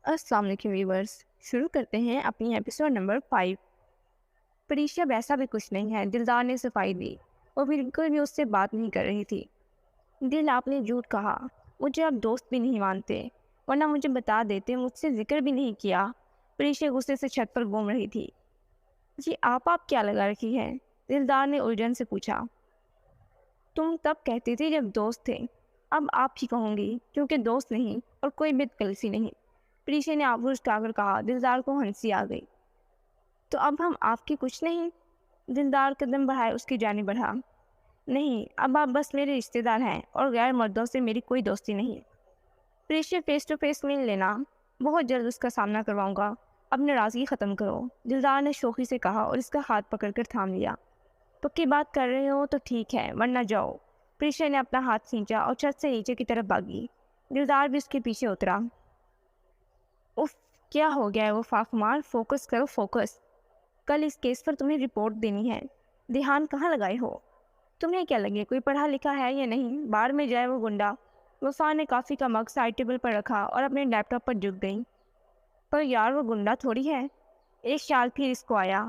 السلام علیکم ویورس، شروع کرتے ہیں اپنی ایپیسوڈ نمبر 5۔ پریشا ویسا بھی کچھ نہیں ہے، دلدار نے صفائی دی۔ وہ بالکل بھی اس سے بات نہیں کر رہی تھی۔ دل، آپ نے جھوٹ کہا، مجھے آپ دوست بھی نہیں مانتے، ورنہ مجھے بتا دیتے، مجھ سے ذکر بھی نہیں کیا۔ پریشا غصے سے چھت پر گھوم رہی تھی۔ جی آپ کیا لگا رکھی ہے؟ دلدار نے الجھن سے پوچھا۔ تم تب کہتی تھی جب دوست تھے، اب آپ ہی کہوں گی کیونکہ دوست نہیں اور کوئی بد کلسی نہیں، پریشا نے آبرو اٹھا کر کہا۔ دلدار کو ہنسی آ گئی۔ تو اب ہم آپ کی کچھ نہیں؟ دلدار قدم بڑھائے اس کی جانب بڑھا۔ نہیں، اب آپ بس میرے رشتہ دار ہیں اور غیر مردوں سے میری کوئی دوستی نہیں۔ پریشا فیس ٹو فیس مل لینا، بہت جلد اس کا سامنا کرواؤں گا، اب ناراضگی ختم کرو، دلدار نے شوخی سے کہا اور اس کا ہاتھ پکڑ کر تھام لیا۔ پکی بات کر رہے ہو تو ٹھیک ہے، ورنہ جاؤ۔ پریشا نے اپنا ہاتھ کھینچا اور چھت سے نیچے کی طرف بھاگی۔ دلدار بھی اس کے پیچھے اترا۔ اف، کیا ہو گیا ہے وہ فاقمار؟ فوکس کرو، فوکس۔ کل اس کیس پر تمہیں رپورٹ دینی ہے، دھیان کہاں لگائے ہو؟ تمہیں کیا لگے کوئی پڑھا لکھا ہے یا نہیں؟ باہر میں جائے وہ گنڈا۔ وفا نے کافی کا مگ سائڈ ٹیبل پر رکھا اور اپنے لیپ ٹاپ پر جھک گئی۔ پر یار وہ گنڈا تھوڑی ہے۔ ایک خیال پھر اس کو آیا۔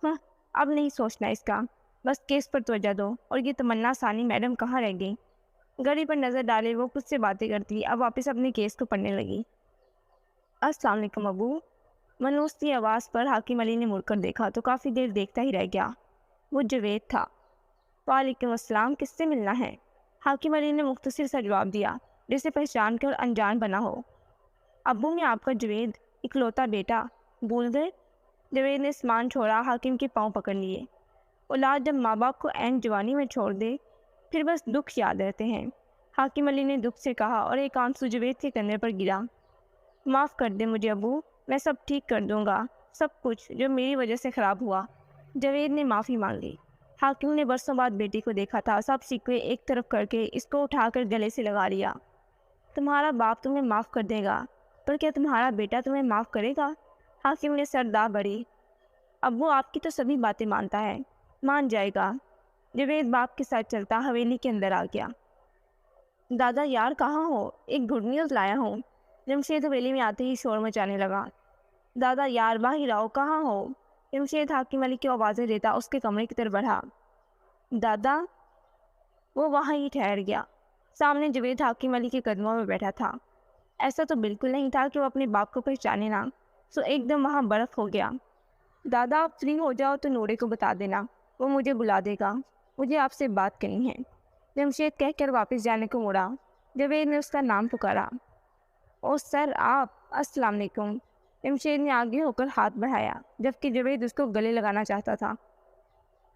ہاں، اب نہیں سوچنا اس کا، بس کیس پر توجہ دو۔ اور یہ تمنا ثانی میڈم کہاں رہ گئی؟ گھڑی پر نظر ڈالے وہ خود سے باتیں کرتی، اب واپس اپنے کیس کو پڑھنے لگی۔ السلام علیکم ابو۔ منوس کی آواز پر حاکم علی نے مڑ کر دیکھا تو کافی دیر دیکھتا ہی رہ گیا۔ وہ جوید تھا۔ وعلیکم السلام، کس سے ملنا ہے؟ حاکم علی نے مختصر سا جواب دیا، جسے پہچان کر انجان بنا ہو۔ ابو، میں آپ کا جوید، اکلوتا بیٹا، بھول گئے؟ جوید نے سامان چھوڑا، حاکم کے پاؤں پکڑ لیے۔ اولاد جب ماں باپ کو عین جوانی میں چھوڑ دے، پھر بس دکھ یاد رہتے ہیں، حاکم علی نے دکھ سے کہا اور ایک آنسو جوید کے کندھے پر گرا۔ معاف کر دے مجھے ابو، میں سب ٹھیک کر دوں گا، سب کچھ جو میری وجہ سے خراب ہوا۔ جوید نے معافی مانگی۔ حاکم نے برسوں بعد بیٹی کو دیکھا تھا، سب شکوے ایک طرف کر کے اس کو اٹھا کر گلے سے لگا لیا۔ تمہارا باپ تمہیں معاف کر دے گا، پر کیا تمہارا بیٹا تمہیں معاف کرے گا؟ حاکم نے سر دبا بڑھی۔ ابو آپ کی تو سبھی باتیں مانتا ہے، مان جائے گا۔ جوید باپ کے ساتھ چلتا حویلی کے اندر آ گیا۔ دادا یار کہاں ہو؟ ایک گڈ نیوز لایا ہوں۔ جمشید حویلی میں آتے ہی شور مچانے لگا۔ دادا یار باہر آؤ، کہاں ہو؟ جمشید حاکم علی کی آوازیں دیتا اس کے کمرے کی طرف بڑھا۔ دادا؟ وہ وہاں ہی ٹھہر گیا۔ سامنے جوید حاکم علی کے قدموں میں بیٹھا تھا۔ ایسا تو بالکل نہیں تھا کہ وہ اپنے باپ کو پہچانے نہ، سو ایک دم وہاں برف ہو گیا۔ دادا آپ فری ہو جاؤ تو نورے کو بتا دینا، وہ مجھے بلا دے گا، مجھے آپ سے بات کرنی ہے۔ جمشید کہہ کر واپس جانے کو مڑا۔ جوید نے اس کا نام پکارا۔ او سر آپ، السلام علیکم۔ جمشید نے آگے ہو کر ہاتھ بڑھایا، جبکہ جوید اس کو گلے لگانا چاہتا تھا۔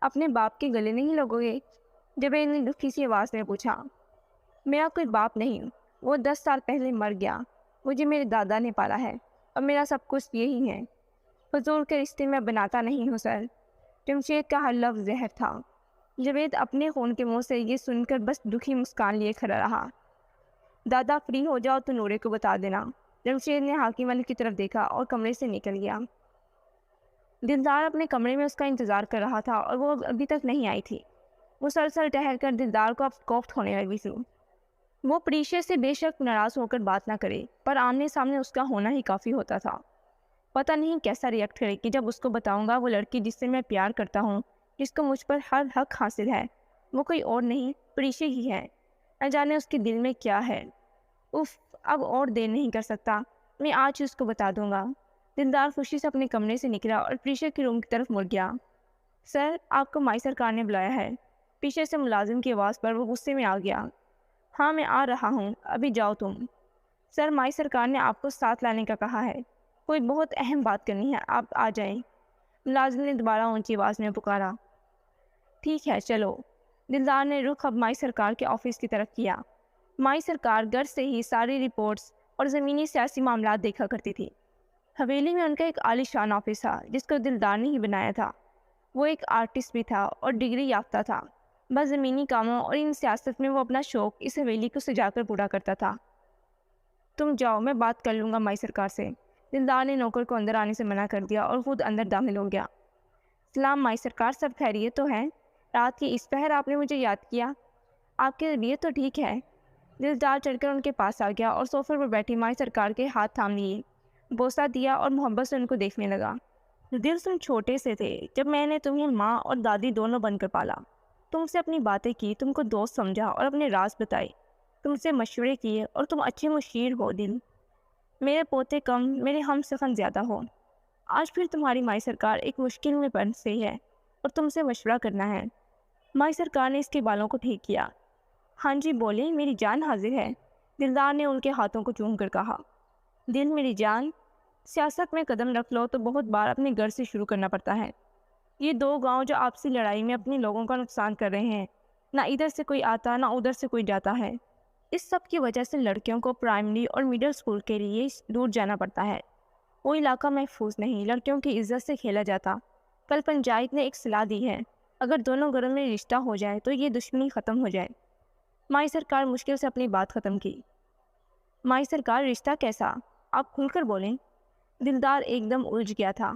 اپنے باپ کے گلے نہیں لگو گے؟ جوید نے دکھی سی آواز میں پوچھا۔ میرا کوئی باپ نہیں، وہ 10 سال پہلے مر گیا، مجھے میرے دادا نے پالا ہے اور میرا سب کچھ یہی ہے۔ فضول کے رشتے میں بناتا نہیں ہوں سر۔ جمشید کا ہر لفظ زہر تھا۔ جوید اپنے خون کے منہ سے یہ سن کر بس دکھی مسکان لیے کھڑا رہا۔ دادا فری ہو جاؤ تو نورے کو بتا دینا۔ جمشید نے حاکم علی کی طرف دیکھا اور کمرے سے نکل گیا۔ دلدار اپنے کمرے میں اس کا انتظار کر رہا تھا اور وہ ابھی تک نہیں آئی تھی۔ مسلسل ٹہل کر دلدار کو اب کوفت ہونے لگی تھی۔ وہ پریشا سے بے شک ناراض ہو کر بات نہ کرے، پر آمنے سامنے اس کا ہونا ہی کافی ہوتا تھا۔ پتہ نہیں کیسا ریئیکٹ کرے کہ جب اس کو بتاؤں گا وہ لڑکی جس سے میں پیار کرتا ہوں، جس کو مجھ پر ہر حق حاصل ہے، وہ کوئی اور نہیں، پریشا ہی ہے۔ نہ جانے اس کے دل میں کیا ہے۔ اف، اب اور دیر نہیں کر سکتا، میں آج ہی اس کو بتا دوں گا۔ دلدار خوشی سے اپنے کمرے سے نکلا اور پریشا کے روم کی طرف مڑ گیا۔ سر، آپ کو مائی سرکار نے بلایا ہے۔ پیچھے سے ملازم کی آواز پر وہ غصے میں آ گیا۔ ہاں میں آ رہا ہوں، ابھی جاؤ تم۔ سر، مائی سرکار نے آپ کو ساتھ لانے کا کہا ہے، کوئی بہت اہم بات کرنی ہے، آپ آ جائیں۔ ملازم نے دوبارہ اونچی آواز میں پکارا۔ ٹھیک ہے چلو۔ دلدار نے رخ اب مائی سرکار کے آفس کی طرف کیا۔ مائی سرکار گھر سے ہی ساری رپورٹس اور زمینی سیاسی معاملات دیکھا کرتی تھی۔ حویلی میں ان کا ایک عالی شان آفس تھا جس کو دلدار نے ہی بنایا تھا۔ وہ ایک آرٹسٹ بھی تھا اور ڈگری یافتہ تھا، بس زمینی کاموں اور ان سیاست میں وہ اپنا شوق اس حویلی کو سجا کر پورا کرتا تھا۔ تم جاؤ، میں بات کر لوں گا مائی سرکار سے۔ دلدار نے نوکر کو اندر آنے سے منع کر دیا اور خود اندر داخل ہو گیا۔ سلام مائی سرکار، سب خیریت تو ہے؟ رات کی اس پہر آپ نے مجھے یاد کیا؟ آپ کی طبیعت تو ٹھیک ہے؟ دلدار چڑھ کر ان کے پاس آ گیا اور صوفے پر بیٹھی مائی سرکار کے ہاتھ تھام لیے۔ بوسہ دیا اور محبت سے ان کو دیکھنے لگا۔ دل، تم چھوٹے سے تھے جب میں نے تمہیں ماں اور دادی دونوں بن کر پالا۔ تم سے اپنی باتیں کی، تم کو دوست سمجھا اور اپنے راز بتائے، تم سے مشورے کیے اور تم اچھے مشیر ہو دل۔ میرے پوتے کم، میرے ہم سخن زیادہ ہو۔ آج پھر تمہاری مائی سرکار ایک مشکل میں پھنس گئی ہے اور تم سے مشورہ کرنا ہے۔ مائی سرکار نے اس کے بالوں کو ٹھیک کیا۔ ہاں جی بولے، میری جان حاضر ہے، دلدار نے ان کے ہاتھوں کو چوم کر کہا۔ دل، میری جان، سیاست میں قدم رکھ لو تو بہت بار اپنے گھر سے شروع کرنا پڑتا ہے۔ یہ دو گاؤں جو آپسی لڑائی میں اپنے لوگوں کا نقصان کر رہے ہیں، نہ ادھر سے کوئی آتا نہ ادھر سے کوئی جاتا ہے۔ اس سب کی وجہ سے لڑکیوں کو پرائمری اور مڈل اسکول کے لیے دور جانا پڑتا ہے۔ وہ علاقہ محفوظ نہیں، لڑکیوں کی عزت سے کھیلا جاتا۔ کل پنچایت نے ایک صلاح دی ہے، اگر دونوں گھروں میں رشتہ ہو جائے تو یہ دشمنی ختم ہو جائے۔ مائی سرکار مشکل سے اپنی بات ختم کی۔ مائی سرکار، رشتہ کیسا؟ آپ کھل کر بولیں۔ دلدار ایک دم الجھ گیا تھا۔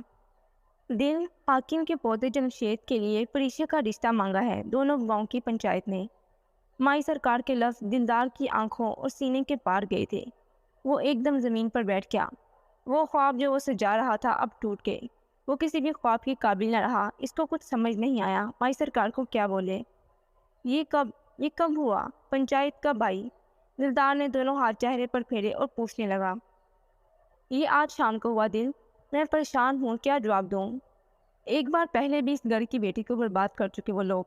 دل، حاکم کے پوتے جمشید کے لیے پریشا کا رشتہ مانگا ہے دونوں گاؤں کی پنچایت نے۔ مائی سرکار کے لفظ دلدار کی آنکھوں اور سینے کے پار گئے تھے۔ وہ ایک دم زمین پر بیٹھ گیا۔ وہ خواب جو وہ سجا رہا تھا اب ٹوٹ گئے۔ وہ کسی بھی خواب کے قابل نہ رہا۔ اس کو کچھ سمجھ نہیں آیا مائی سرکار کو کیا بولے۔ یہ کب ہوا؟ پنچایت کب آئی؟ دلدار نے دونوں ہاتھ چہرے پر پھیرے اور پوچھنے لگا۔ یہ آج شام کو ہوا دل، میں پریشان ہوں، کیا جواب دوں؟ ایک بار پہلے بھی اس گھر کی بیٹی کو برباد کر چکے وہ لوگ۔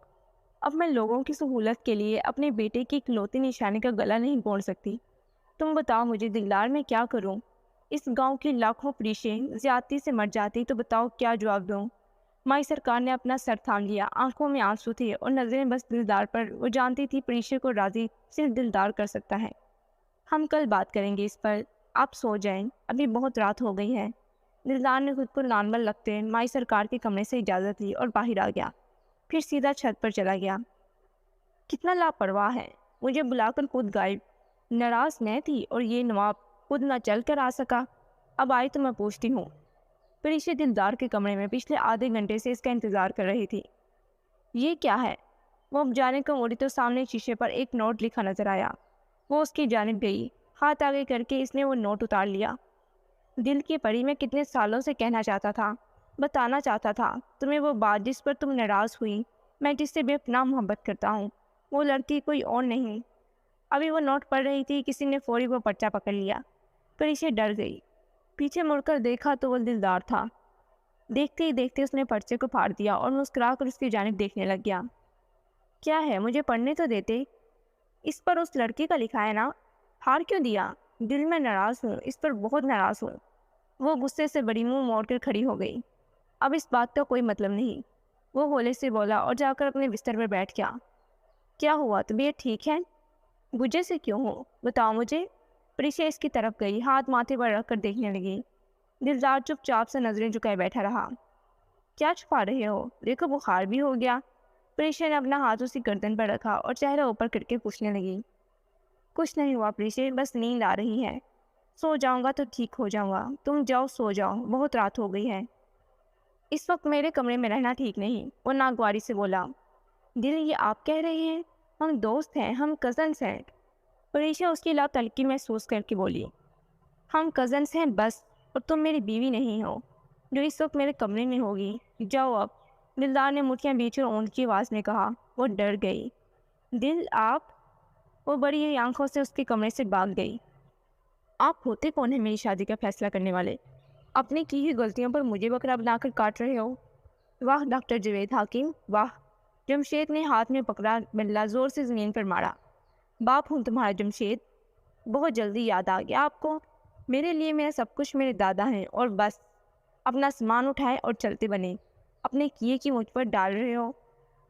اب میں لوگوں کی سہولت کے لیے اپنے بیٹے کی اکلوتی نشانی کا گلا نہیں گھونٹ سکتی۔ تم بتاؤ مجھے دلدار، میں کیا کروں؟ اس گاؤں کی لاکھوں پریشیں زیادتی سے مر جاتی تو بتاؤ کیا جواب دوں؟ مائی سرکار نے اپنا سر تھام لیا۔ آنکھوں میں آنسو تھے اور نظریں بس دلدار پر۔ وہ جانتی تھی پریشے کو راضی صرف دلدار کر سکتا ہے۔ ہم کل بات کریں گے اس پر، آپ سو جائیں، ابھی بہت رات ہو گئی ہے۔ دلدار نے خود کو نارمل رکھتے مائی سرکار کے کمرے سے اجازت لی اور باہر آ گیا، پھر سیدھا چھت پر چلا گیا۔ کتنا لاپرواہ ہے، مجھے بلا کر خود غائب۔ ناراض نہ تھی اور یہ نواب خود نہ چل کر آ سکا۔ اب آئی تو میں پوچھتی ہوں۔ پریشا دلدار کے کمرے میں پچھلے آدھے گھنٹے سے اس کا انتظار کر رہی تھی۔ یہ کیا ہے؟ وہ اب جانے کو مڑی تو سامنے شیشے پر ایک نوٹ لکھا نظر آیا۔ وہ اس کی جانب گئی، ہاتھ آگے کر کے اس نے وہ نوٹ اتار لیا۔ دل کی پری، میں کتنے سالوں سے کہنا چاہتا تھا، بتانا چاہتا تھا تمہیں وہ بات جس پر تم ناراض ہوئی، میں جس سے بے پناہ محبت کرتا ہوں، وہ لڑکی کوئی اور نہیں۔ ابھی وہ نوٹ پڑھ رہی تھی، کسی نے فوری وہ پرچہ پکڑ لیا۔ پریشا ڈر گئی، پیچھے مڑ کر دیکھا تو وہ دلدار تھا۔ دیکھتے ہی دیکھتے اس نے پرچے کو پھاڑ دیا اور مسکرا کر اس کی جانب دیکھنے لگ گیا۔ کیا ہے، مجھے پڑھنے تو دیتے، اس پر اس لڑکی کا لکھا ہے نا، ہار کیوں دیا؟ دل میں ناراض ہوں، اس پر بہت ناراض ہوں۔ وہ غصے سے بڑی منہ موڑ کر کھڑی ہو گئی۔ اب اس بات کا کوئی مطلب نہیں، وہ ہولے سے بولا اور جا کر اپنے بستر پر بیٹھ گیا۔ کیا ہوا، طبیعت ٹھیک ہے؟ گجے سے کیوں ہو، بتاؤ مجھے۔ پریشا اس کی طرف گئی، ہاتھ ماتھے پر رکھ کر دیکھنے لگی۔ دلدار چپ چاپ سے نظریں جھکائے بیٹھا رہا۔ کیا چھپا رہے ہو؟ دیکھو بخار بھی ہو گیا۔ پریشا نے اپنا ہاتھ اسی گردن پر رکھا اور چہرہ اوپر کر کے پوچھنے لگی۔ کچھ نہیں ہوا پریشا، بس نیند آ رہی ہے، سو جاؤں گا تو ٹھیک ہو جاؤں گا۔ تم جاؤ سو جاؤ، بہت رات ہو گئی ہے۔ اس وقت میرے کمرے میں رہنا ٹھیک نہیں، وہ ناگواری سے بولا۔ دل، یہ آپ کہہ رہے ہیں؟ ہم دوست ہیں، ہم کزنس ہیں۔ پریشا اس کی لاتعلقی محسوس کر کے بولی۔ ہم کزنس ہیں بس، اور تم میری بیوی نہیں ہو جو اس وقت میرے کمرے میں ہوگی۔ جاؤ اب، دلدار نے مٹھیاں بیچ کر اونچی آواز میں کہا۔ وہ ڈر گئی۔ دل، آپ؟ وہ بڑی ہوئی آنکھوں سے اس کے کمرے سے بھاگ گئی۔ آپ ہوتے کون ہیں میری شادی کا فیصلہ کرنے والے؟ اپنی کی ہوئی غلطیوں پر مجھے بکرا بنا کر کاٹ رہے ہو؟ واہ ڈاکٹر جاوید حکیم، واہ! جمشید نے ہاتھ میں پکڑا بلّا زور سے زمین پر مارا۔ باپ ہوں تمہارا جمشید، بہت جلدی یاد آ گیا آپ کو۔ میرے لیے میرا سب کچھ میرے دادا ہیں، اور بس اپنا سامان اٹھائے اور چلتے بنے۔ اپنے کیے کی مجھ پر ڈال رہے ہو؟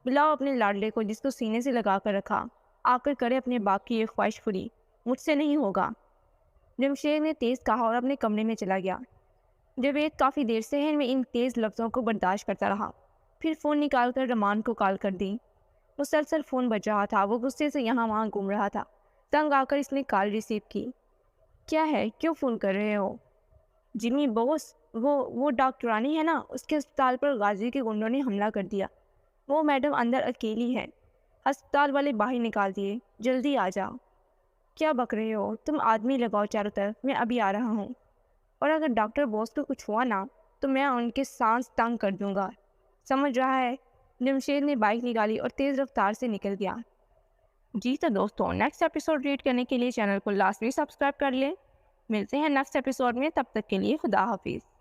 بلاؤ اپنے لاڈلے کو جس کو سینے سے لگا کر رکھا، آ کر کرے اپنے باپ کی یہ خواہش پوری۔ مجھ سے نہیں ہوگا۔ جمشید نے تیز کہا اور اپنے کمرے میں چلا گیا۔ جاوید کافی دیر سے میں ان تیز لفظوں کو برداشت کرتا رہا، پھر فون نکال کر رمان کو کال کر دی۔ مسلسل فون بج رہا تھا، وہ غصے سے یہاں وہاں گھوم رہا تھا۔ تنگ آ کر اس نے کال ریسیو کی۔ کیا ہے، کیوں فون کر رہے ہو؟ جمی بوس، وہ ڈاکٹرانی ہے نا، اس کے اسپتال پر غازی کے گنڈوں نے حملہ کر دیا۔ وہ میڈم اندر اکیلی ہے، ہسپتال والے باہر نکال دیے، جلدی آ جاؤ۔ کیا بک رہے ہو؟ تم آدمی لگاؤ چاروں طرف، میں ابھی آ رہا ہوں۔ اور اگر ڈاکٹر بوس کو کچھ ہوا نا تو میں ان کے سانس تنگ کر دوں گا، سمجھ رہا ہے؟ جمشید نے بائک نکالی اور تیز رفتار سے نکل گیا۔ جی تو دوستوں، نیکسٹ ایپیسوڈ ریڈ کرنے کے لیے چینل کو لازمی سبسکرائب کر لیں۔ ملتے ہیں نیکسٹ ایپیسوڈ میں، تب تک کے لیے خدا حافظ۔